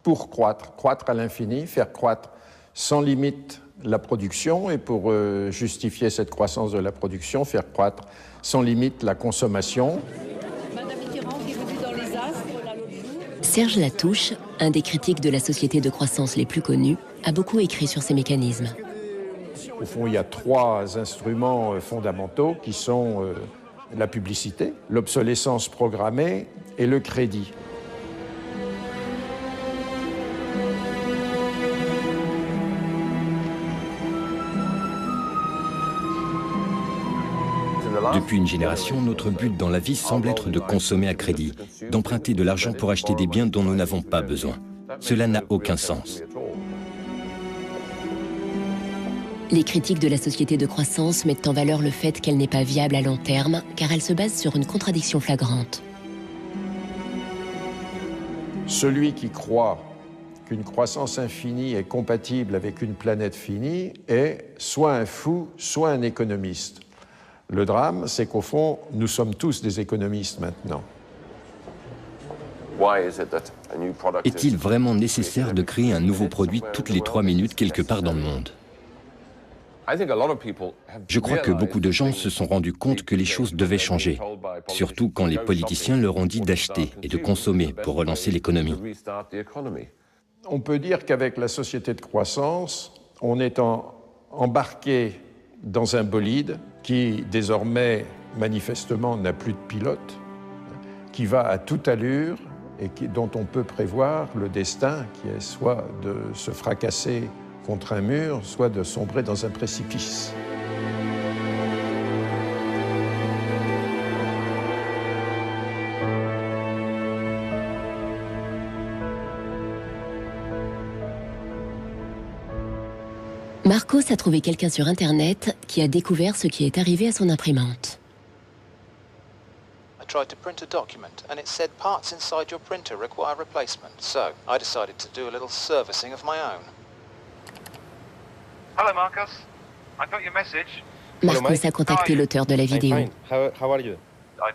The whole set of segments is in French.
pour croître, croître à l'infini, faire croître sans limite la production, et pour justifier cette croissance de la production, faire croître sans limite la consommation. Serge Latouche, un des critiques de la société de croissance les plus connus, a beaucoup écrit sur ces mécanismes. Au fond, il y a 3 instruments fondamentaux qui sont la publicité, l'obsolescence programmée et le crédit. Depuis une génération, notre but dans la vie semble être de consommer à crédit, d'emprunter de l'argent pour acheter des biens dont nous n'avons pas besoin. Cela n'a aucun sens. Les critiques de la société de croissance mettent en valeur le fait qu'elle n'est pas viable à long terme, car elle se base sur une contradiction flagrante. Celui qui croit qu'une croissance infinie est compatible avec une planète finie est soit un fou, soit un économiste. Le drame, c'est qu'au fond, nous sommes tous des économistes maintenant. Est-il vraiment nécessaire de créer un nouveau produit toutes les 3 minutes quelque part dans le monde? Je crois que beaucoup de gens se sont rendus compte que les choses devaient changer, surtout quand les politiciens leur ont dit d'acheter et de consommer pour relancer l'économie. On peut dire qu'avec la société de croissance, on est embarqué dans un bolide qui, désormais, manifestement, n'a plus de pilote, qui va à toute allure et dont on peut prévoir le destin, qui est soit de se fracasser contre un mur, soit de sombrer dans un précipice. Marcos a trouvé quelqu'un sur Internet qui a découvert ce qui est arrivé à son imprimante. I tried to print a document and it said parts inside your printer require replacement. So I decided to do a little servicing of my own. Hello, Marcus. I got your message. Marcos a contacté l'auteur de la vidéo. How are you? I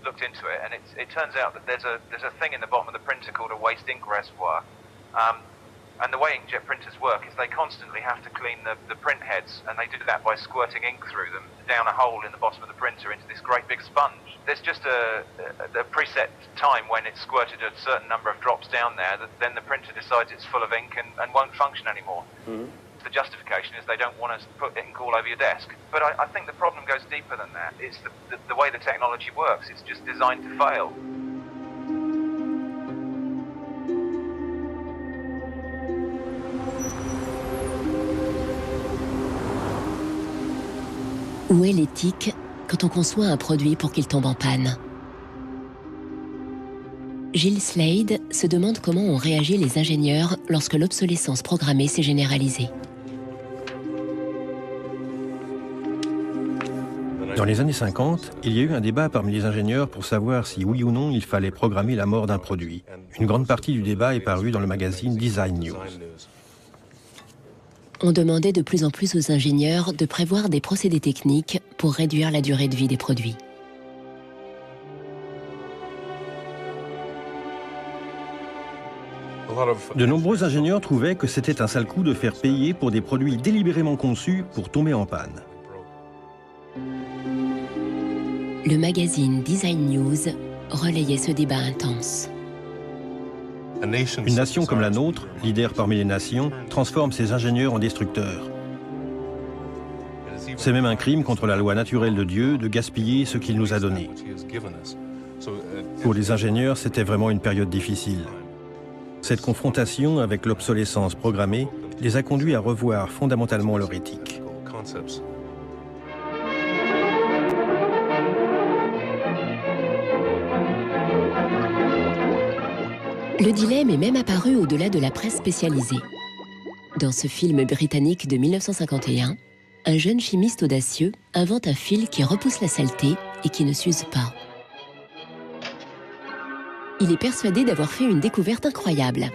looked into it, and it turns out that there's a thing in the bottom of the printer called a waste ink reservoir. And the way inkjet printers work is they constantly have to clean the print heads, and they do that by squirting ink through them down a hole in the bottom of the printer into this great big sponge. There's just a preset time when it's squirted a certain number of drops down there, that then the printer decides it's full of ink and won't function anymore. Mm-hmm. The justification is they don't want to put ink all over your desk. But I think the problem goes deeper than that. It's the way the technology works. It's just designed to fail. Où est l'éthique quand on conçoit un produit pour qu'il tombe en panne? Gilles Slade se demande comment ont réagi les ingénieurs lorsque l'obsolescence programmée s'est généralisée. Dans les années 50, il y a eu un débat parmi les ingénieurs pour savoir si oui ou non il fallait programmer la mort d'un produit. Une grande partie du débat est parue dans le magazine Design News. On demandait de plus en plus aux ingénieurs de prévoir des procédés techniques pour réduire la durée de vie des produits. De nombreux ingénieurs trouvaient que c'était un sale coup de faire payer pour des produits délibérément conçus pour tomber en panne. Le magazine Design News relayait ce débat intense. Une nation comme la nôtre, leader parmi les nations, transforme ses ingénieurs en destructeurs. C'est même un crime contre la loi naturelle de Dieu de gaspiller ce qu'il nous a donné. Pour les ingénieurs, c'était vraiment une période difficile. Cette confrontation avec l'obsolescence programmée les a conduits à revoir fondamentalement leur éthique. Le dilemme est même apparu au-delà de la presse spécialisée. Dans ce film britannique de 1951, un jeune chimiste audacieux invente un fil qui repousse la saleté et qui ne s'use pas. Il est persuadé d'avoir fait une découverte incroyable.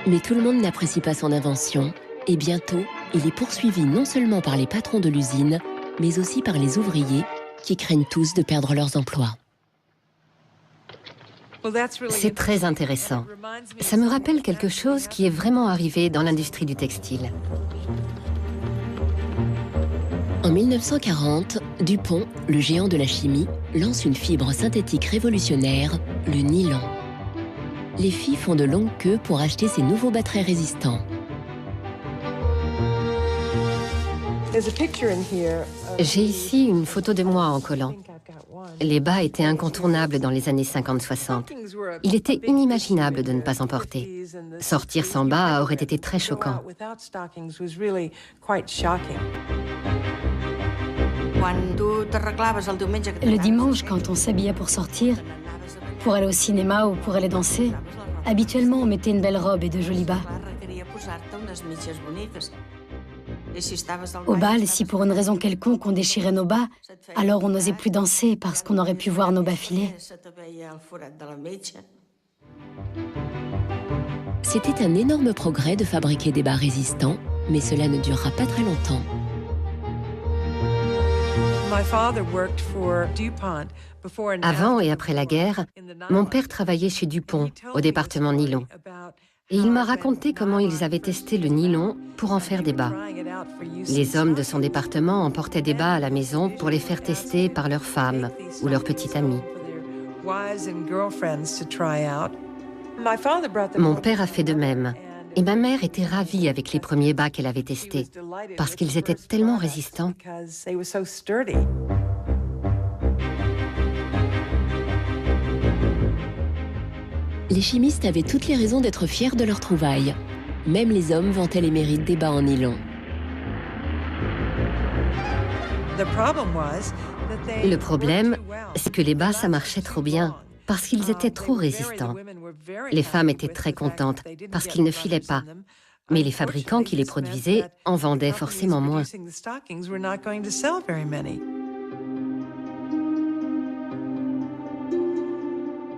Mais tout le monde n'apprécie pas son invention, et bientôt, il est poursuivi non seulement par les patrons de l'usine, mais aussi par les ouvriers qui craignent tous de perdre leurs emplois. C'est très intéressant. Ça me rappelle quelque chose qui est vraiment arrivé dans l'industrie du textile. En 1940, DuPont, le géant de la chimie, lance une fibre synthétique révolutionnaire, le nylon. Les filles font de longues queues pour acheter ces nouveaux bas très résistants. J'ai ici une photo de moi en collant. Les bas étaient incontournables dans les années 50-60. Il était inimaginable de ne pas en porter. Sortir sans bas aurait été très choquant. Le dimanche, quand on s'habillait pour sortir, pour aller au cinéma ou pour aller danser, habituellement on mettait une belle robe et de jolis bas. Au bal, si pour une raison quelconque on déchirait nos bas, alors on n'osait plus danser parce qu'on aurait pu voir nos bas filer. C'était un énorme progrès de fabriquer des bas résistants, mais cela ne durera pas très longtemps. Avant et après la guerre, mon père travaillait chez DuPont, au département nylon. Et il m'a raconté comment ils avaient testé le nylon pour en faire des bas. Les hommes de son département emportaient des bas à la maison pour les faire tester par leurs femmes ou leurs petites amies. Mon père a fait de même. Et ma mère était ravie avec les premiers bas qu'elle avait testés, parce qu'ils étaient tellement résistants. Les chimistes avaient toutes les raisons d'être fiers de leur trouvaille. Même les hommes vantaient les mérites des bas en nylon. Le problème, c'est que les bas, ça marchait trop bien, parce qu'ils étaient trop résistants. Les femmes étaient très contentes, parce qu'ils ne filaient pas. Mais les fabricants qui les produisaient en vendaient forcément moins.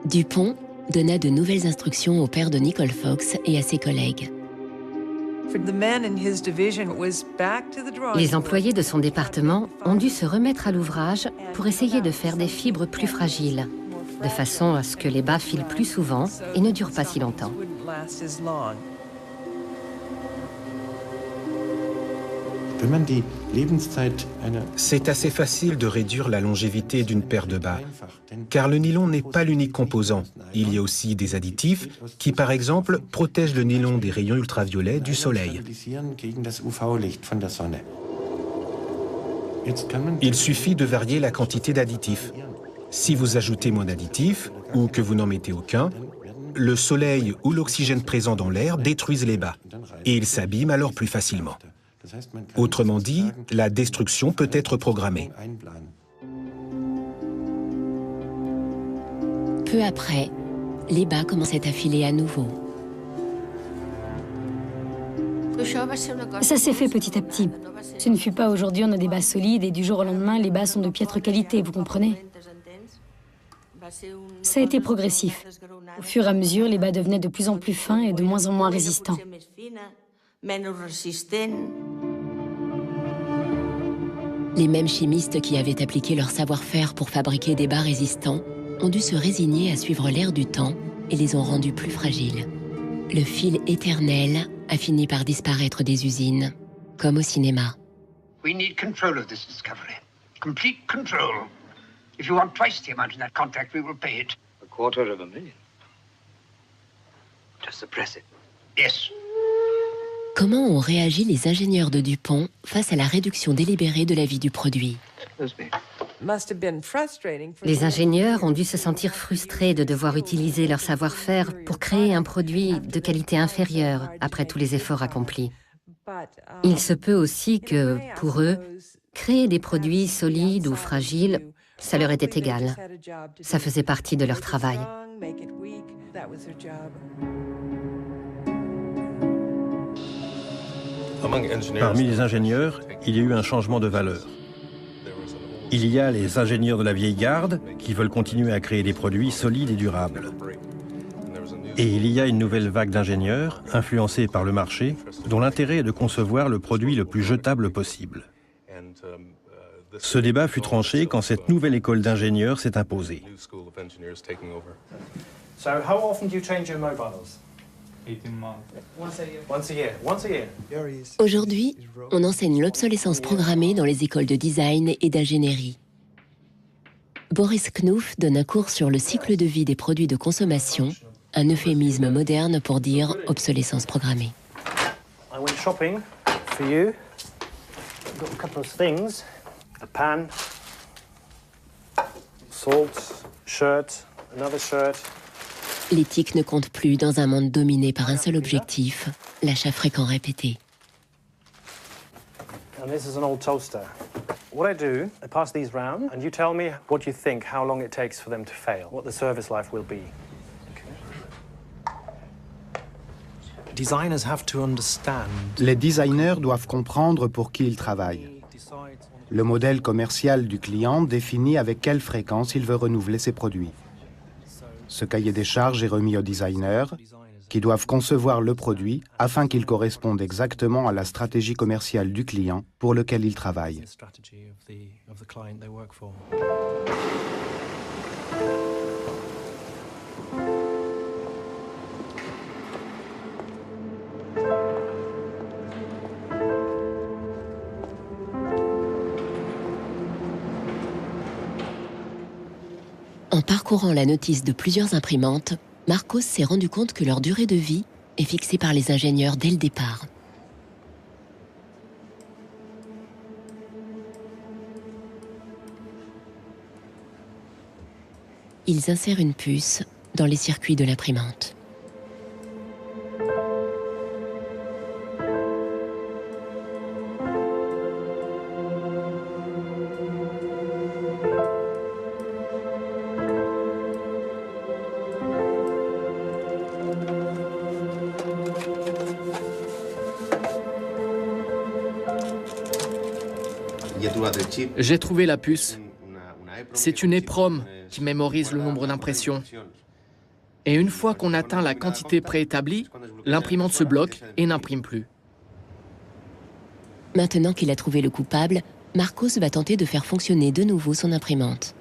DuPont donna de nouvelles instructions au père de Nicole Fox et à ses collègues. Les employés de son département ont dû se remettre à l'ouvrage pour essayer de faire des fibres plus fragiles, de façon à ce que les bas filent plus souvent et ne durent pas si longtemps. C'est assez facile de réduire la longévité d'une paire de bas, car le nylon n'est pas l'unique composant. Il y a aussi des additifs qui, par exemple, protègent le nylon des rayons ultraviolets du soleil. Il suffit de varier la quantité d'additifs. Si vous ajoutez moins d'additifs, ou que vous n'en mettez aucun, le soleil ou l'oxygène présent dans l'air détruisent les bas, et ils s'abîment alors plus facilement. Autrement dit, la destruction peut être programmée. Peu après, les bas commençaient à filer à nouveau. Ça s'est fait petit à petit. Ce ne fut pas aujourd'hui on a des bas solides et du jour au lendemain les bas sont de piètre qualité, vous comprenez? Ça a été progressif. Au fur et à mesure, les bas devenaient de plus en plus fins et de moins en moins résistants. Les mêmes chimistes qui avaient appliqué leur savoir-faire pour fabriquer des bas résistants ont dû se résigner à suivre l'air du temps et les ont rendus plus fragiles. Le fil éternel a fini par disparaître des usines, comme au cinéma. We need control of this discovery. Complete control. If you want twice the amount in that contract, we will pay it. $250,000. To suppress it. Yes. Comment ont réagi les ingénieurs de DuPont face à la réduction délibérée de la vie du produit? Les ingénieurs ont dû se sentir frustrés de devoir utiliser leur savoir-faire pour créer un produit de qualité inférieure après tous les efforts accomplis. Il se peut aussi que, pour eux, créer des produits solides ou fragiles, ça leur était égal. Ça faisait partie de leur travail. Parmi les ingénieurs, il y a eu un changement de valeur. Il y a les ingénieurs de la vieille garde qui veulent continuer à créer des produits solides et durables. Et il y a une nouvelle vague d'ingénieurs, influencés par le marché, dont l'intérêt est de concevoir le produit le plus jetable possible. Ce débat fut tranché quand cette nouvelle école d'ingénieurs s'est imposée. So how often do you change your mobiles? 18 months. Once a year. Once a year. Aujourd'hui, on enseigne l'obsolescence programmée dans les écoles de design et d'ingénierie. Boris Knuff donne un cours sur le cycle de vie des produits de consommation, un euphémisme moderne pour dire obsolescence programmée. I went shopping for you. I've got a couple of things. A pan, salt, shirt, another shirt. L'éthique ne compte plus dans un monde dominé par un seul objectif, l'achat fréquent répété. And this is an old toaster. What I do, I pass these round, and you tell me what you think, how long it takes for them to fail, what the service life will be. Designers have to understand. Les designers doivent comprendre pour qui ils travaillent. Le modèle commercial du client définit avec quelle fréquence il veut renouveler ses produits. Ce cahier des charges est remis aux designers, qui doivent concevoir le produit afin qu'il corresponde exactement à la stratégie commerciale du client pour lequel ils travaillent. En parcourant la notice de plusieurs imprimantes, Marcos s'est rendu compte que leur durée de vie est fixée par les ingénieurs dès le départ. Ils insèrent une puce dans les circuits de l'imprimante. J'ai trouvé la puce. C'est une EPROM qui mémorise le nombre d'impressions. Et une fois qu'on atteint la quantité préétablie, l'imprimante se bloque et n'imprime plus. Maintenant qu'il a trouvé le coupable, Marcos va tenter de faire fonctionner de nouveau son imprimante.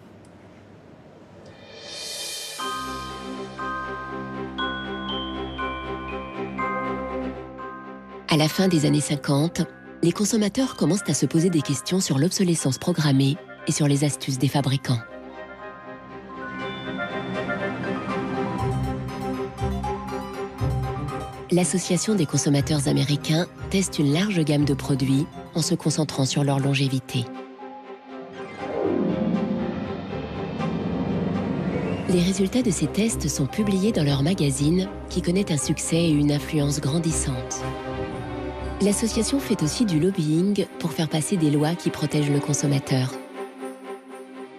À la fin des années 50, les consommateurs commencent à se poser des questions sur l'obsolescence programmée et sur les astuces des fabricants. L'Association des consommateurs américains teste une large gamme de produits en se concentrant sur leur longévité. Les résultats de ces tests sont publiés dans leur magazine qui connaît un succès et une influence grandissante. L'association fait aussi du lobbying pour faire passer des lois qui protègent le consommateur.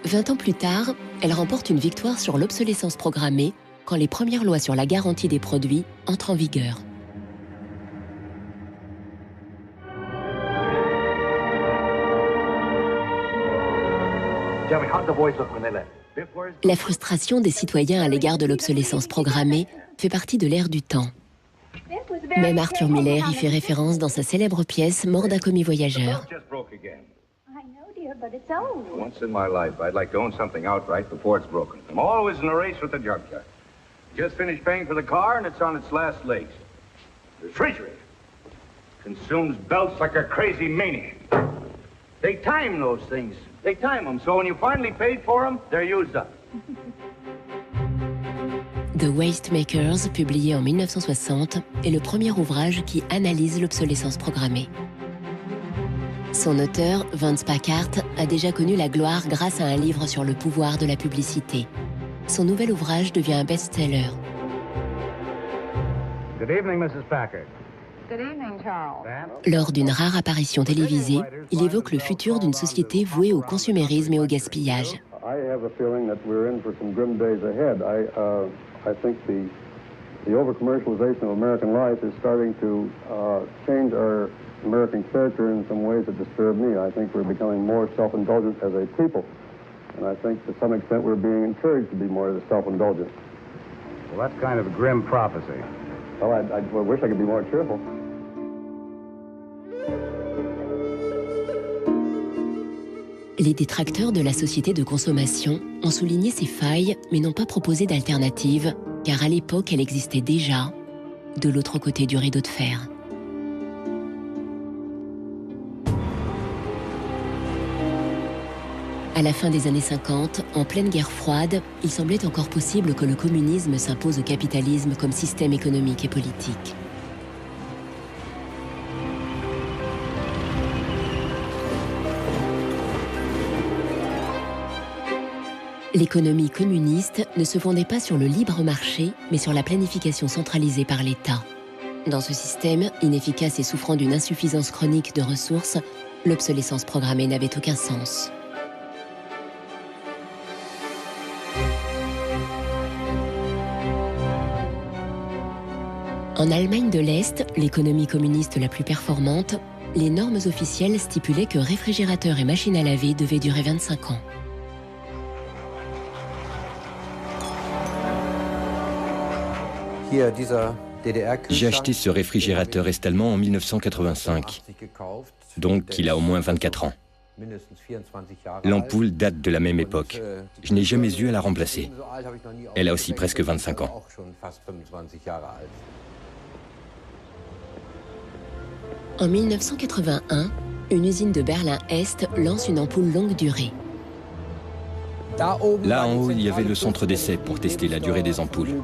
20 ans plus tard, elle remporte une victoire sur l'obsolescence programmée quand les premières lois sur la garantie des produits entrent en vigueur. La frustration des citoyens à l'égard de l'obsolescence programmée fait partie de l'ère du temps. Même Arthur Miller y fait référence dans sa célèbre pièce Mort d'un commis voyageur. Once in my life, I'd like to own something outright before it's broken. I'm always in a race with the junkyard. Just finished paying for the car and it's on its last legs. The refrigerator consumes belts like a crazy maniac. They time those things. They time them, so when you finally paid for them, they're used up. The Waste Makers, publié en 1960, est le premier ouvrage qui analyse l'obsolescence programmée. Son auteur, Vance Packard, a déjà connu la gloire grâce à un livre sur le pouvoir de la publicité. Son nouvel ouvrage devient un best-seller. Good evening, Mrs. Packard. Good evening, Charles. Lors d'une rare apparition télévisée, il évoque le futur d'une société vouée au consumérisme et au gaspillage. I have a feeling that we're in for some grim days ahead. I think the over-commercialization of American life is starting to change our American character in some ways that disturb me. I think we're becoming more self-indulgent as a people. And I think to some extent we're being encouraged to be more self-indulgent. Well, that's kind of a grim prophecy. Well, I wish I could be more cheerful. Les détracteurs de la société de consommation ont souligné ces failles, mais n'ont pas proposé d'alternative, car à l'époque, elle existait déjà, de l'autre côté du rideau de fer. À la fin des années 50, en pleine guerre froide, il semblait encore possible que le communisme s'impose au capitalisme comme système économique et politique. L'économie communiste ne se fondait pas sur le libre marché, mais sur la planification centralisée par l'État. Dans ce système, inefficace et souffrant d'une insuffisance chronique de ressources, l'obsolescence programmée n'avait aucun sens. En Allemagne de l'Est, l'économie communiste la plus performante, les normes officielles stipulaient que réfrigérateurs et machines à laver devaient durer 25 ans. J'ai acheté ce réfrigérateur est-allemand en 1985, donc il a au moins 24 ans. L'ampoule date de la même époque. Je n'ai jamais eu à la remplacer. Elle a aussi presque 25 ans. En 1981, une usine de Berlin-Est lance une ampoule longue durée. Là en haut, il y avait le centre d'essai pour tester la durée des ampoules.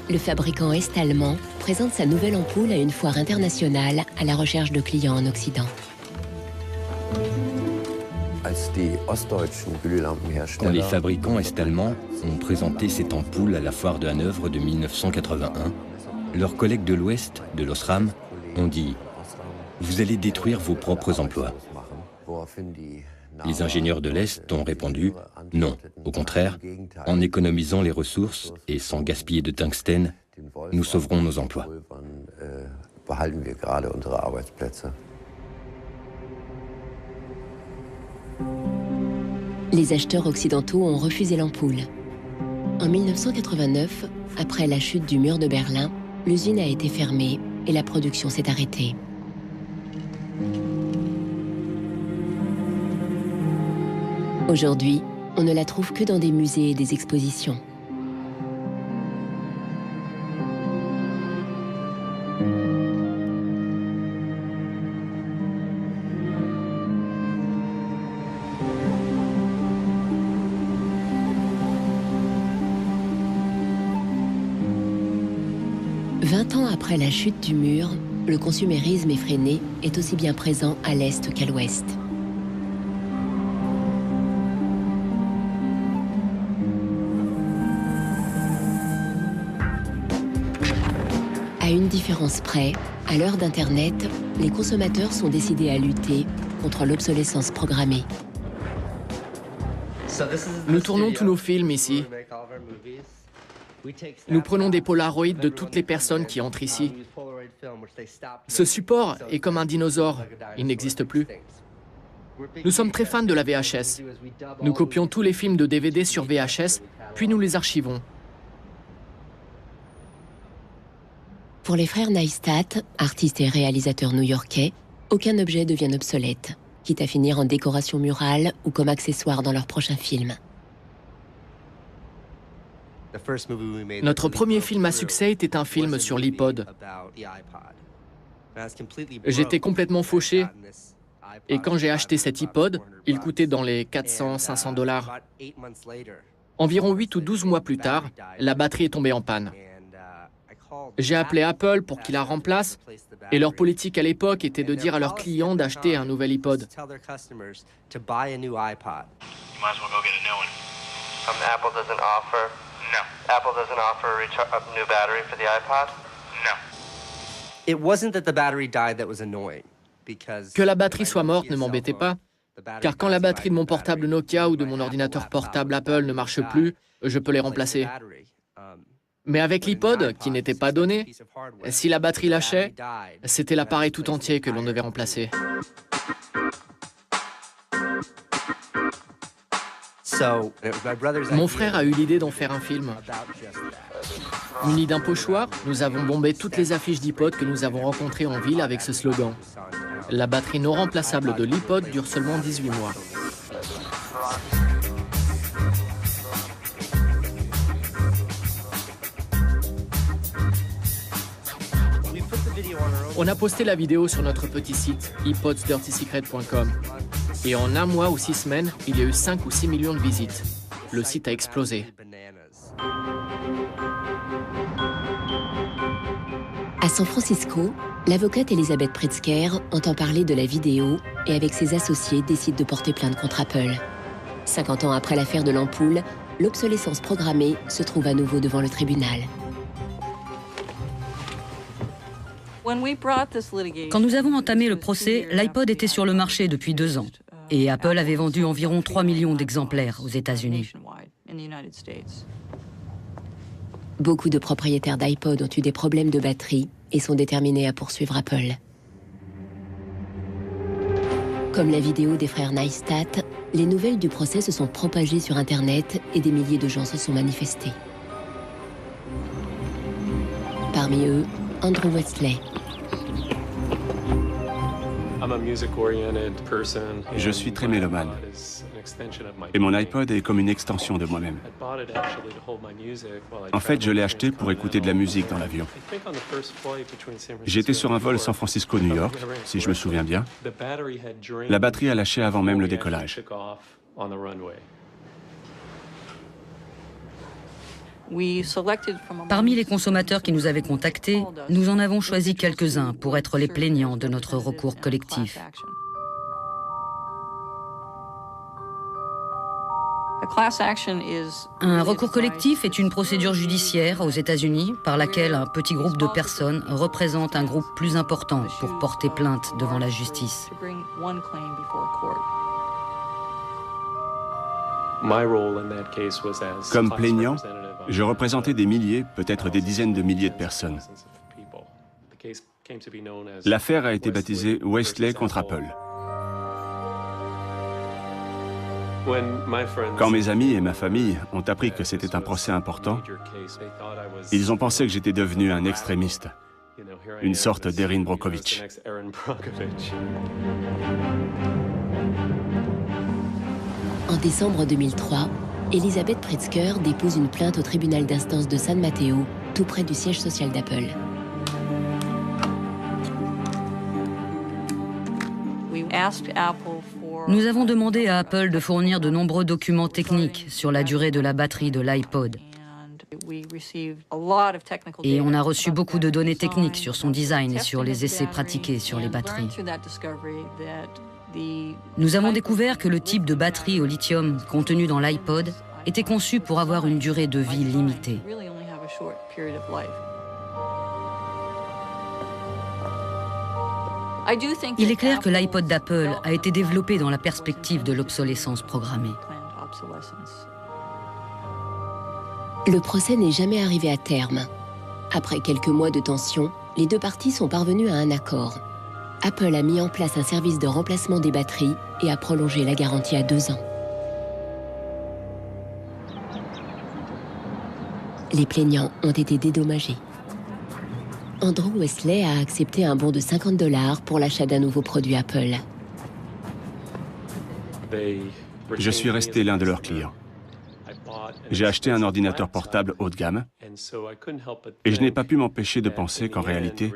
Le fabricant est-allemand présente sa nouvelle ampoule à une foire internationale à la recherche de clients en Occident. Quand les fabricants est-allemands ont présenté cette ampoule à la foire de Hanovre de 1981, leurs collègues de l'Ouest, de l'Osram, ont dit « Vous allez détruire vos propres emplois ». Les ingénieurs de l'Est ont répondu « Non, au contraire, en économisant les ressources et sans gaspiller de tungstène, nous sauverons nos emplois ». Les acheteurs occidentaux ont refusé l'ampoule. En 1989, après la chute du mur de Berlin, l'usine a été fermée et la production s'est arrêtée. Aujourd'hui, on ne la trouve que dans des musées et des expositions. Après la chute du mur, le consumérisme effréné est aussi bien présent à l'Est qu'à l'Ouest. À une différence près, à l'heure d'Internet, les consommateurs sont décidés à lutter contre l'obsolescence programmée. Nous tournons tous nos films ici. Nous prenons des polaroïds de toutes les personnes qui entrent ici. Ce support est comme un dinosaure, il n'existe plus. Nous sommes très fans de la VHS. Nous copions tous les films de DVD sur VHS, puis nous les archivons. Pour les frères Neistat, artistes et réalisateurs new-yorkais, aucun objet devient obsolète, quitte à finir en décoration murale ou comme accessoire dans leur prochain film. Notre premier film à succès était un film sur l'iPod. J'étais complètement fauché. Et quand j'ai acheté cet iPod, il coûtait dans les 400-500 $. Environ 8 ou 12 mois plus tard, la batterie est tombée en panne. J'ai appelé Apple pour qu'il la remplace, et leur politique à l'époque était de dire à leurs clients d'acheter un nouvel iPod. No. Apple doesn't offer a new battery for the iPod? No. It wasn't that the battery died that was annoying. Que la batterie soit morte ne m'embêtait pas, car quand la batterie de mon portable Nokia ou de mon ordinateur portable Apple ne marche plus, je peux les remplacer. Mais avec l'iPod, qui n'était pas donné, si la batterie lâchait, c'était l'appareil tout entier que l'on devait remplacer. Mon frère a eu l'idée d'en faire un film. Munis d'un pochoir, nous avons bombé toutes les affiches d'iPod que nous avons rencontrées en ville avec ce slogan. La batterie non remplaçable de l'iPod dure seulement 18 mois. On a posté la vidéo sur notre petit site ipodsdirtysecret.com et en un mois ou 6 semaines, il y a eu 5 ou 6 millions de visites. Le site a explosé. À San Francisco, l'avocate Elizabeth Pritzker entend parler de la vidéo et avec ses associés décide de porter plainte contre Apple. 50 ans après l'affaire de l'ampoule, l'obsolescence programmée se trouve à nouveau devant le tribunal. Quand nous avons entamé le procès, l'iPod était sur le marché depuis 2 ans et Apple avait vendu environ 3 millions d'exemplaires aux États-Unis. Beaucoup de propriétaires d'iPod ont eu des problèmes de batterie et sont déterminés à poursuivre Apple. Comme la vidéo des frères Neistat, les nouvelles du procès se sont propagées sur Internet et des milliers de gens se sont manifestés. Parmi eux, Andrew Wesley. Je suis très mélomane. Et mon iPod est comme une extension de moi-même. En fait, je l'ai acheté pour écouter de la musique dans l'avion. J'étais sur un vol San Francisco-New York, si je me souviens bien. La batterie a lâché avant même le décollage. Parmi les consommateurs qui nous avaient contactés, nous en avons choisi quelques-uns pour être les plaignants de notre recours collectif. Un recours collectif est une procédure judiciaire aux États-Unis par laquelle un petit groupe de personnes représente un groupe plus important pour porter plainte devant la justice. Comme plaignant, je représentais des milliers, peut-être des dizaines de milliers de personnes. L'affaire a été baptisée Wesley contre Apple. Quand mes amis et ma famille ont appris que c'était un procès important, ils ont pensé que j'étais devenu un extrémiste, une sorte d'Erin Brockovich. En décembre 2003, Elizabeth Pritzker dépose une plainte au tribunal d'instance de San Mateo, tout près du siège social d'Apple. Nous avons demandé à Apple de fournir de nombreux documents techniques sur la durée de la batterie de l'iPod. Et on a reçu beaucoup de données techniques sur son design et sur les essais pratiqués sur les batteries. Nous avons découvert que le type de batterie au lithium contenu dans l'iPod était conçu pour avoir une durée de vie limitée. Il est clair que l'iPod d'Apple a été développé dans la perspective de l'obsolescence programmée. Le procès n'est jamais arrivé à terme. Après quelques mois de tension, les deux parties sont parvenues à un accord. Apple a mis en place un service de remplacement des batteries et a prolongé la garantie à 2 ans. Les plaignants ont été dédommagés. Andrew Wesley a accepté un bon de $50 pour l'achat d'un nouveau produit Apple. Je suis resté l'un de leurs clients. J'ai acheté un ordinateur portable haut de gamme et je n'ai pas pu m'empêcher de penser qu'en réalité,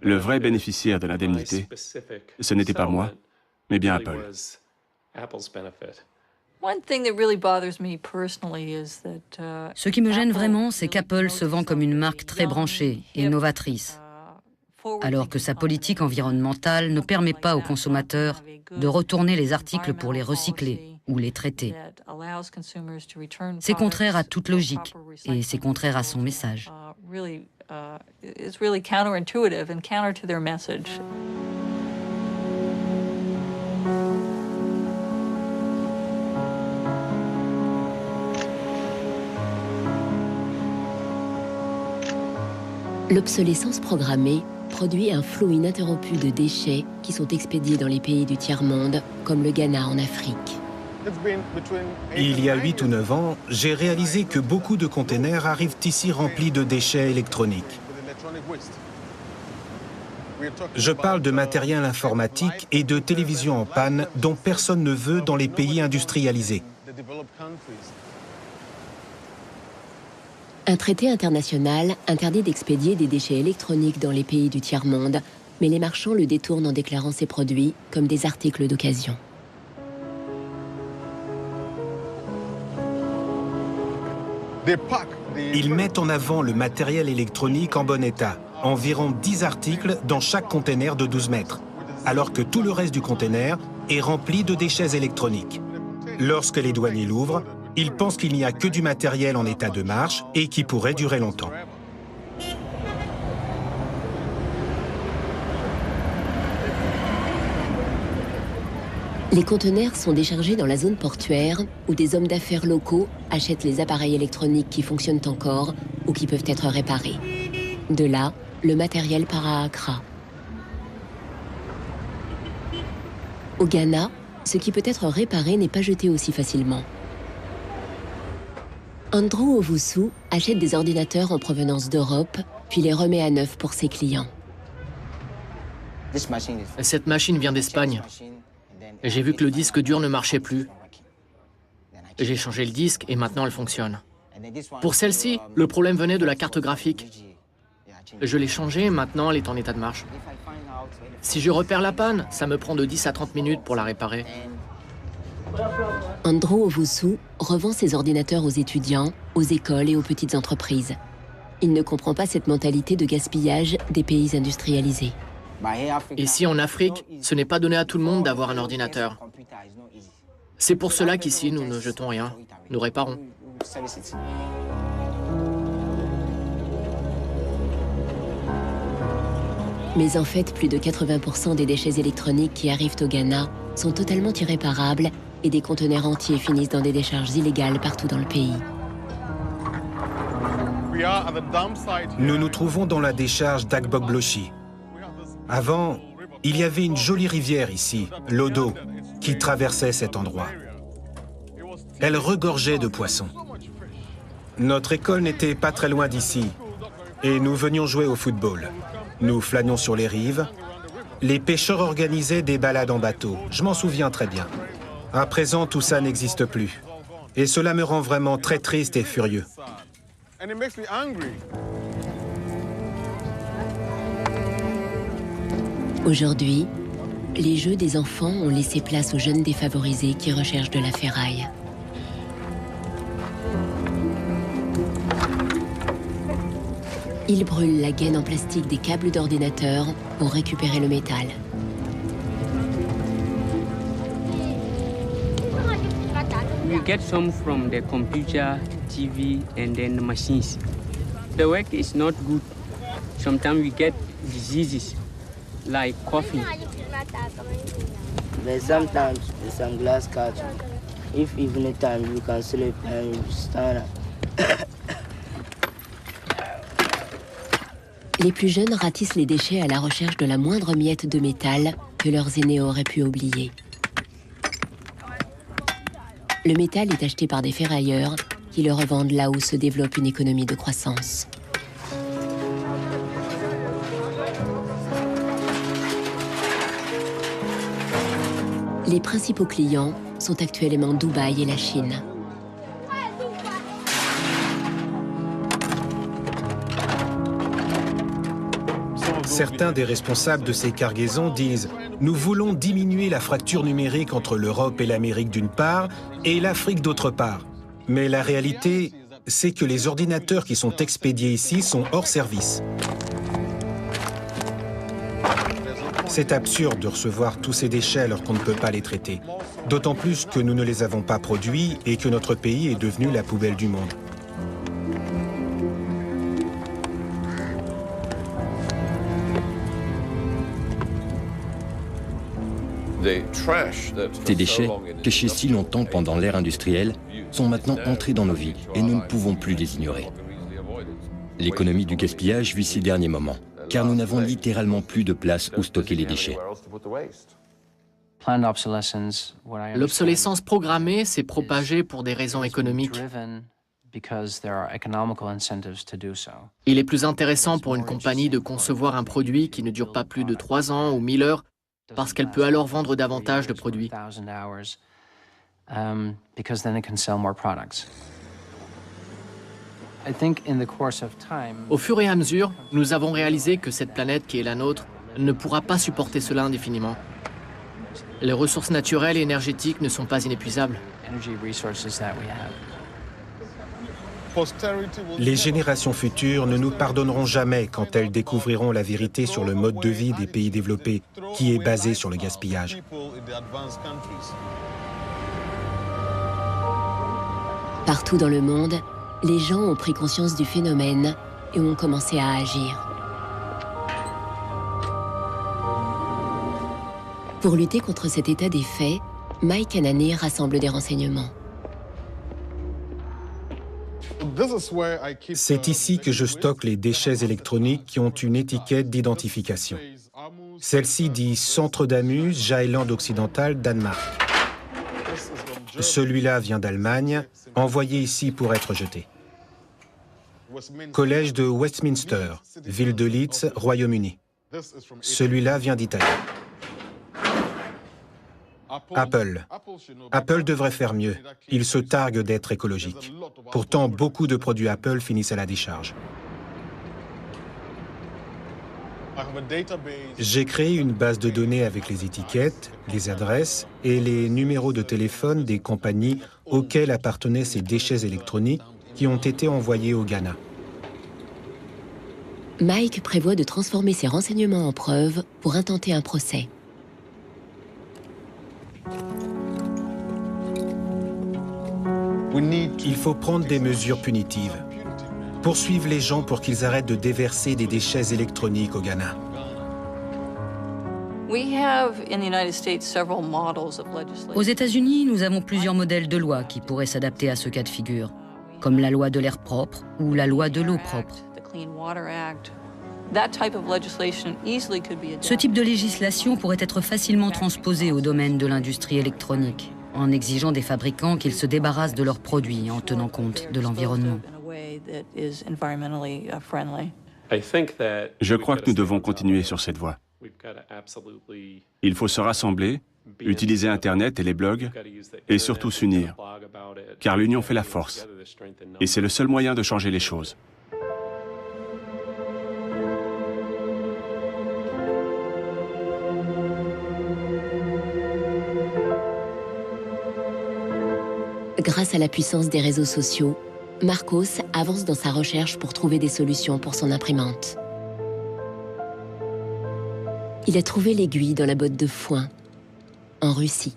le vrai bénéficiaire de l'indemnité, ce n'était pas moi, mais bien Apple. Ce qui me gêne vraiment, c'est qu'Apple se vend comme une marque très branchée et novatrice, alors que sa politique environnementale ne permet pas aux consommateurs de retourner les articles pour les recycler ou les traiter. C'est contraire à toute logique et c'est contraire à son message. L'obsolescence programmée produit un flot ininterrompu de déchets qui sont expédiés dans les pays du tiers-monde, comme le Ghana en Afrique. Il y a 8 ou 9 ans, j'ai réalisé que beaucoup de containers arrivent ici remplis de déchets électroniques. Je parle de matériel informatique et de télévision en panne dont personne ne veut dans les pays industrialisés. Un traité international interdit d'expédier des déchets électroniques dans les pays du tiers-monde, mais les marchands le détournent en déclarant ces produits comme des articles d'occasion. Ils mettent en avant le matériel électronique en bon état, environ 10 articles dans chaque container de 12 mètres, alors que tout le reste du container est rempli de déchets électroniques. Lorsque les douaniers l'ouvrent, ils pensent qu'il n'y a que du matériel en état de marche et qui pourrait durer longtemps. Les conteneurs sont déchargés dans la zone portuaire où des hommes d'affaires locaux achètent les appareils électroniques qui fonctionnent encore ou qui peuvent être réparés. De là, le matériel part à Accra. Au Ghana, ce qui peut être réparé n'est pas jeté aussi facilement. Andrew Owusu achète des ordinateurs en provenance d'Europe, puis les remet à neuf pour ses clients. Cette machine vient d'Espagne. J'ai vu que le disque dur ne marchait plus. J'ai changé le disque et maintenant elle fonctionne. Pour celle-ci, le problème venait de la carte graphique. Je l'ai changée et maintenant elle est en état de marche. Si je repère la panne, ça me prend de 10 à 30 minutes pour la réparer. Andrew Owusu revend ses ordinateurs aux étudiants, aux écoles et aux petites entreprises. Il ne comprend pas cette mentalité de gaspillage des pays industrialisés. Ici en Afrique, ce n'est pas donné à tout le monde d'avoir un ordinateur. C'est pour cela qu'ici, nous ne jetons rien, nous réparons. Mais en fait, plus de 80% des déchets électroniques qui arrivent au Ghana sont totalement irréparables et des conteneurs entiers finissent dans des décharges illégales partout dans le pays. Nous nous trouvons dans la décharge d'Agbogloshi. Avant, il y avait une jolie rivière ici, l'Odo, qui traversait cet endroit. Elle regorgeait de poissons. Notre école n'était pas très loin d'ici, et nous venions jouer au football. Nous flânions sur les rives. Les pêcheurs organisaient des balades en bateau, je m'en souviens très bien. À présent, tout ça n'existe plus. Et cela me rend vraiment très triste et furieux. Aujourd'hui, les jeux des enfants ont laissé place aux jeunes défavorisés qui recherchent de la ferraille. Ils brûlent la gaine en plastique des câbles d'ordinateur pour récupérer le métal. We get some from the computer, TV, and then the machines. The work is not good. Sometimes we get diseases like coffee. But sometimes there's some glass carton. If evening time you can sleep and you stand up. Les plus jeunes ratissent les déchets à la recherche de la moindre miette de métal que leurs aînés auraient pu oublier. Le métal est acheté par des ferrailleurs qui le revendent là où se développe une économie de croissance. Les principaux clients sont actuellement Dubaï et la Chine. Certains des responsables de ces cargaisons disent « Nous voulons diminuer la fracture numérique entre l'Europe et l'Amérique d'une part et l'Afrique d'autre part. » Mais la réalité, c'est que les ordinateurs qui sont expédiés ici sont hors service. C'est absurde de recevoir tous ces déchets alors qu'on ne peut pas les traiter. D'autant plus que nous ne les avons pas produits et que notre pays est devenu la poubelle du monde. Ces déchets, cachés si longtemps pendant l'ère industrielle, sont maintenant entrés dans nos vies et nous ne pouvons plus les ignorer. L'économie du gaspillage vit ses derniers moments, car nous n'avons littéralement plus de place où stocker les déchets. L'obsolescence programmée s'est propagée pour des raisons économiques. Il est plus intéressant pour une compagnie de concevoir un produit qui ne dure pas plus de 3 ans ou 1000 heures parce qu'elle peut alors vendre davantage de produits. Au fur et à mesure, nous avons réalisé que cette planète qui est la nôtre ne pourra pas supporter cela indéfiniment. Les ressources naturelles et énergétiques ne sont pas inépuisables. Les générations futures ne nous pardonneront jamais quand elles découvriront la vérité sur le mode de vie des pays développés, qui est basé sur le gaspillage. Partout dans le monde, les gens ont pris conscience du phénomène et ont commencé à agir. Pour lutter contre cet état des faits, Mike Ananey rassemble des renseignements. C'est ici que je stocke les déchets électroniques qui ont une étiquette d'identification. Celle-ci dit Centre d'Amus, Jylland occidental, Danemark. Celui-là vient d'Allemagne, envoyé ici pour être jeté. Collège de Westminster, ville de Leeds, Royaume-Uni. Celui-là vient d'Italie. Apple devrait faire mieux. Il se targue d'être écologique. Pourtant, beaucoup de produits Apple finissent à la décharge. J'ai créé une base de données avec les étiquettes, les adresses et les numéros de téléphone des compagnies auxquelles appartenaient ces déchets électroniques qui ont été envoyés au Ghana. Mike prévoit de transformer ces renseignements en preuves pour intenter un procès. Il faut prendre des mesures punitives. Poursuivre les gens pour qu'ils arrêtent de déverser des déchets électroniques au Ghana. Aux États-Unis, nous avons plusieurs modèles de loi qui pourraient s'adapter à ce cas de figure, comme la loi de l'air propre ou la loi de l'eau propre. Ce type de législation pourrait être facilement transposé au domaine de l'industrie électronique, en exigeant des fabricants qu'ils se débarrassent de leurs produits en tenant compte de l'environnement. Je crois que nous devons continuer sur cette voie. Il faut se rassembler, utiliser Internet et les blogs, et surtout s'unir, car l'union fait la force. Et c'est le seul moyen de changer les choses. Grâce à la puissance des réseaux sociaux, Marcos avance dans sa recherche pour trouver des solutions pour son imprimante. Il a trouvé l'aiguille dans la botte de foin, en Russie.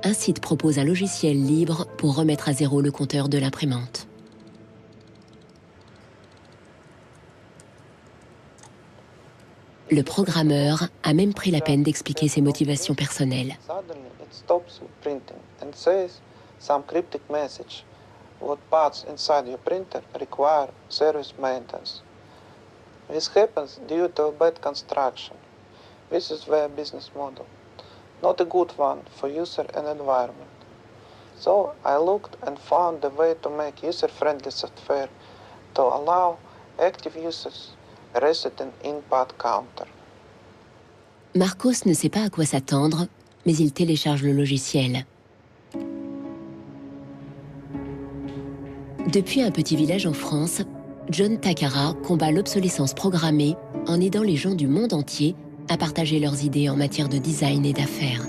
Un site propose un logiciel libre pour remettre à zéro le compteur de l'imprimante. Le programmeur a même pris la peine d'expliquer ses motivations personnelles. Some cryptic message. What parts inside your printer require service maintenance. This happens due to a bad construction. This is their business model. Not a good one for user and environment. So I looked and found a way to make user-friendly software to allow active users reset an input counter. Marcos ne sait pas à quoi s'attendre, mais il télécharge le logiciel. Depuis un petit village en France, John Takara combat l'obsolescence programmée en aidant les gens du monde entier à partager leurs idées en matière de design et d'affaires.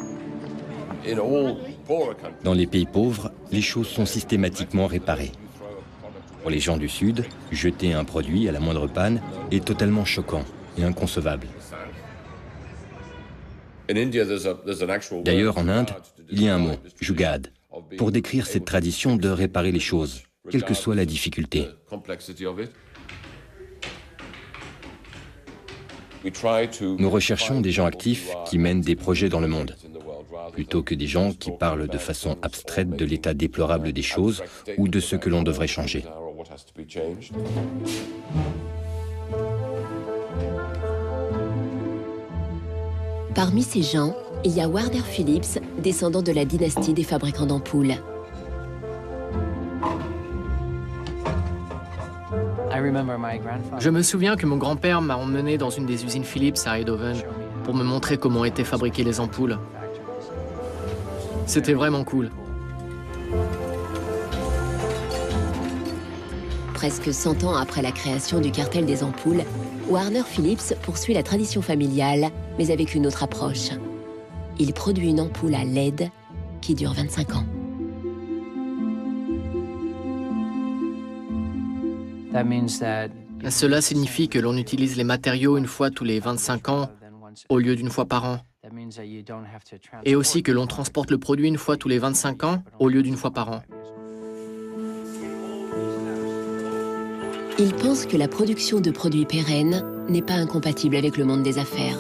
Dans les pays pauvres, les choses sont systématiquement réparées. Pour les gens du Sud, jeter un produit à la moindre panne est totalement choquant et inconcevable. D'ailleurs, en Inde, il y a un mot, jugad, pour décrire cette tradition de réparer les choses, quelle que soit la difficulté. Nous recherchons des gens actifs qui mènent des projets dans le monde, plutôt que des gens qui parlent de façon abstraite de l'état déplorable des choses ou de ce que l'on devrait changer. Parmi ces gens, il y a Warner Phillips, descendant de la dynastie des fabricants d'ampoules. Je me souviens que mon grand-père m'a emmené dans une des usines Philips à Eindhoven pour me montrer comment étaient fabriquées les ampoules. C'était vraiment cool. Presque 100 ans après la création du cartel des ampoules, Warner Phillips poursuit la tradition familiale, mais avec une autre approche. Il produit une ampoule à LED qui dure 25 ans. Cela signifie que l'on utilise les matériaux une fois tous les 25 ans au lieu d'une fois par an. Et aussi que l'on transporte le produit une fois tous les 25 ans au lieu d'une fois par an. Il pense que la production de produits pérennes n'est pas incompatible avec le monde des affaires.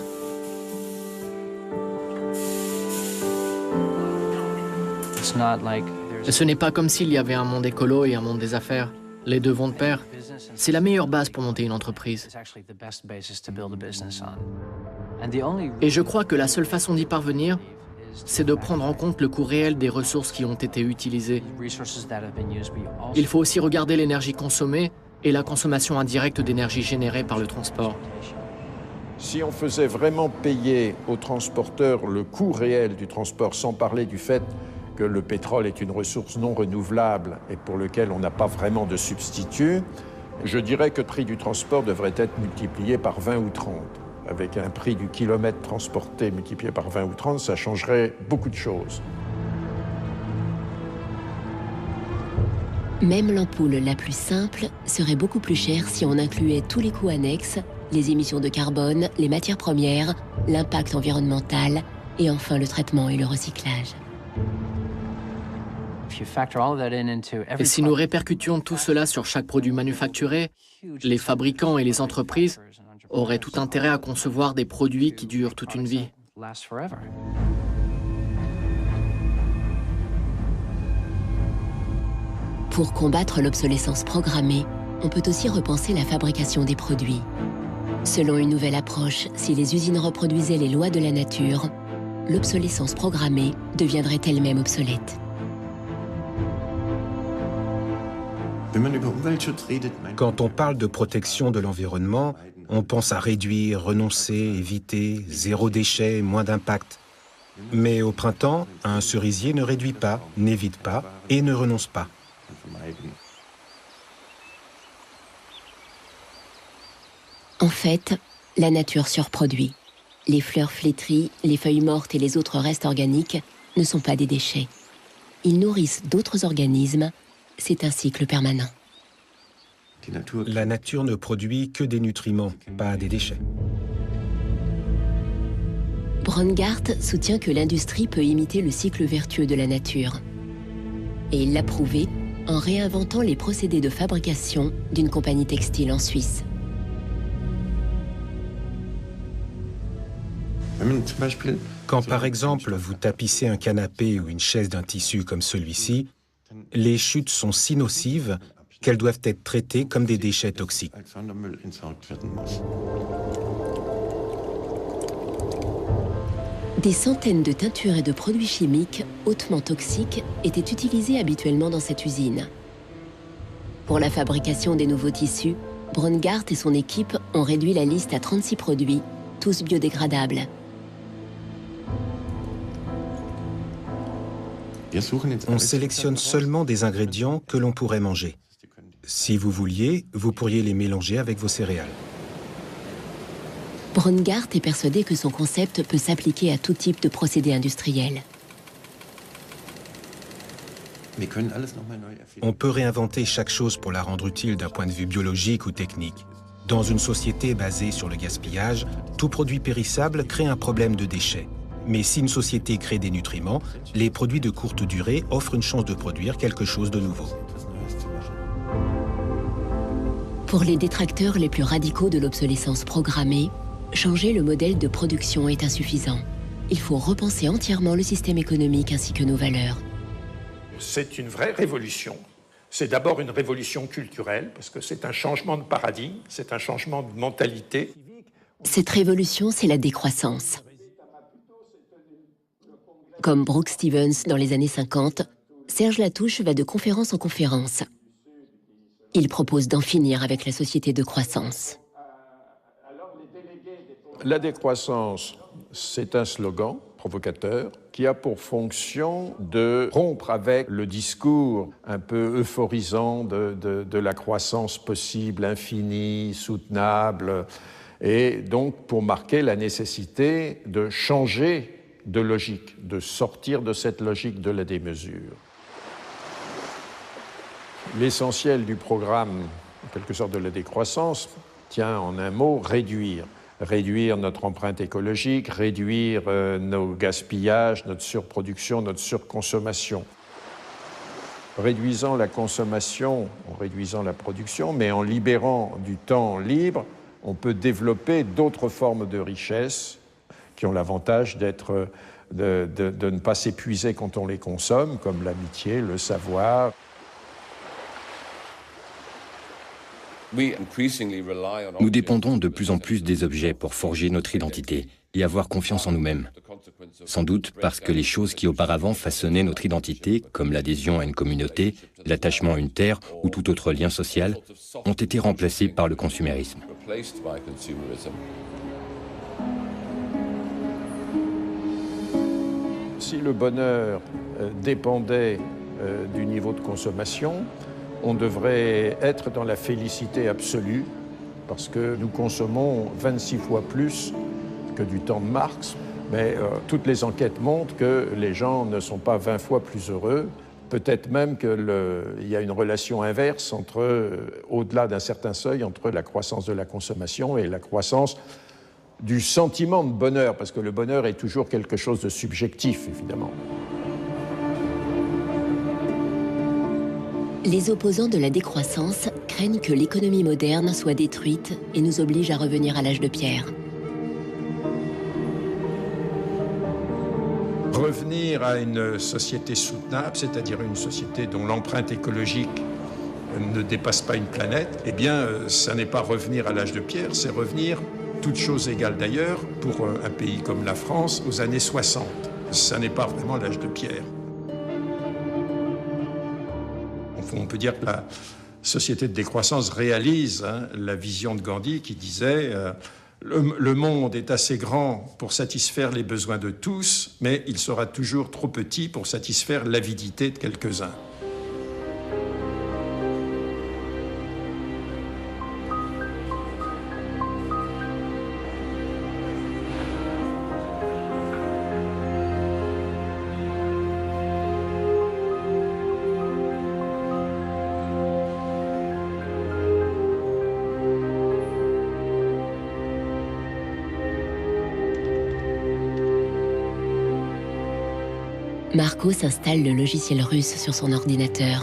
Ce n'est pas comme s'il y avait un monde écolo et un monde des affaires. Les deux vont de pair. C'est la meilleure base pour monter une entreprise. Et je crois que la seule façon d'y parvenir, c'est de prendre en compte le coût réel des ressources qui ont été utilisées. Il faut aussi regarder l'énergie consommée et la consommation indirecte d'énergie générée par le transport. Si on faisait vraiment payer aux transporteurs le coût réel du transport, sans parler du fait que le pétrole est une ressource non renouvelable et pour lequel on n'a pas vraiment de substitut, je dirais que le prix du transport devrait être multiplié par 20 ou 30. Avec un prix du kilomètre transporté multiplié par 20 ou 30, ça changerait beaucoup de choses. Même l'ampoule la plus simple serait beaucoup plus chère si on incluait tous les coûts annexes, les émissions de carbone, les matières premières, l'impact environnemental et enfin le traitement et le recyclage. Et si nous répercutions tout cela sur chaque produit manufacturé, les fabricants et les entreprises auraient tout intérêt à concevoir des produits qui durent toute une vie. Pour combattre l'obsolescence programmée, on peut aussi repenser la fabrication des produits. Selon une nouvelle approche, si les usines reproduisaient les lois de la nature, l'obsolescence programmée deviendrait elle-même obsolète. Quand on parle de protection de l'environnement, on pense à réduire, renoncer, éviter, zéro déchet, moins d'impact. Mais au printemps, un cerisier ne réduit pas, n'évite pas et ne renonce pas. En fait, la nature surproduit. Les fleurs flétries, les feuilles mortes et les autres restes organiques ne sont pas des déchets. Ils nourrissent d'autres organismes. C'est un cycle permanent. La nature ne produit que des nutriments, pas des déchets. Brongart soutient que l'industrie peut imiter le cycle vertueux de la nature. Et il l'a prouvé en réinventant les procédés de fabrication d'une compagnie textile en Suisse. Quand par exemple vous tapissez un canapé ou une chaise d'un tissu comme celui-ci, les chutes sont si nocives qu'elles doivent être traitées comme des déchets toxiques. Des centaines de teintures et de produits chimiques hautement toxiques étaient utilisés habituellement dans cette usine. Pour la fabrication des nouveaux tissus, Brongart et son équipe ont réduit la liste à 36 produits, tous biodégradables. On sélectionne seulement des ingrédients que l'on pourrait manger. Si vous vouliez, vous pourriez les mélanger avec vos céréales. Brongart est persuadé que son concept peut s'appliquer à tout type de procédé industriel. On peut réinventer chaque chose pour la rendre utile d'un point de vue biologique ou technique. Dans une société basée sur le gaspillage, tout produit périssable crée un problème de déchets. Mais si une société crée des nutriments, les produits de courte durée offrent une chance de produire quelque chose de nouveau. Pour les détracteurs les plus radicaux de l'obsolescence programmée, changer le modèle de production est insuffisant. Il faut repenser entièrement le système économique ainsi que nos valeurs. C'est une vraie révolution. C'est d'abord une révolution culturelle, parce que c'est un changement de paradigme, c'est un changement de mentalité. Cette révolution, c'est la décroissance. Comme Brooke Stevens dans les années 50, Serge Latouche va de conférence en conférence. Il propose d'en finir avec la société de croissance. La décroissance, c'est un slogan provocateur qui a pour fonction de rompre avec le discours un peu euphorisant de la croissance possible, infinie, soutenable, et donc pour marquer la nécessité de changer de logique, de sortir de cette logique de la démesure. L'essentiel du programme, en quelque sorte de la décroissance, tient en un mot, réduire. Réduire notre empreinte écologique, réduire nos gaspillages, notre surproduction, notre surconsommation. Réduisant la consommation, en réduisant la production, mais en libérant du temps libre, on peut développer d'autres formes de richesse qui ont l'avantage de ne pas s'épuiser quand on les consomme, comme l'amitié, le savoir. Nous dépendons de plus en plus des objets pour forger notre identité et avoir confiance en nous-mêmes. Sans doute parce que les choses qui auparavant façonnaient notre identité, comme l'adhésion à une communauté, l'attachement à une terre ou tout autre lien social, ont été remplacées par le consumérisme. Si le bonheur dépendait du niveau de consommation, on devrait être dans la félicité absolue parce que nous consommons 26 fois plus que du temps de Marx. Mais toutes les enquêtes montrent que les gens ne sont pas 20 fois plus heureux. Peut-être même qu'il y a une relation inverse au-delà d'un certain seuil entre la croissance de la consommation et la croissance du sentiment de bonheur, parce que le bonheur est toujours quelque chose de subjectif, évidemment. Les opposants de la décroissance craignent que l'économie moderne soit détruite et nous oblige à revenir à l'âge de pierre. Revenir à une société soutenable, c'est-à-dire une société dont l'empreinte écologique ne dépasse pas une planète, eh bien, ça n'est pas revenir à l'âge de pierre, c'est revenir, toutes choses égales d'ailleurs, pour un pays comme la France, aux années 60. Ça n'est pas vraiment l'âge de pierre. On peut dire que la société de décroissance réalise la vision de Gandhi qui disait le monde est assez grand pour satisfaire les besoins de tous, mais il sera toujours trop petit pour satisfaire l'avidité de quelques-uns. Marco s'installe le logiciel russe sur son ordinateur.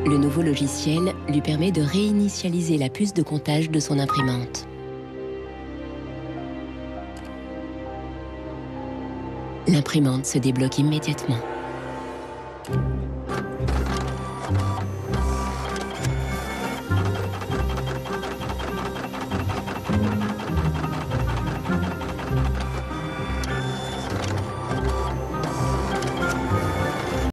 Le nouveau logiciel lui permet de réinitialiser la puce de comptage de son imprimante. L'imprimante se débloque immédiatement.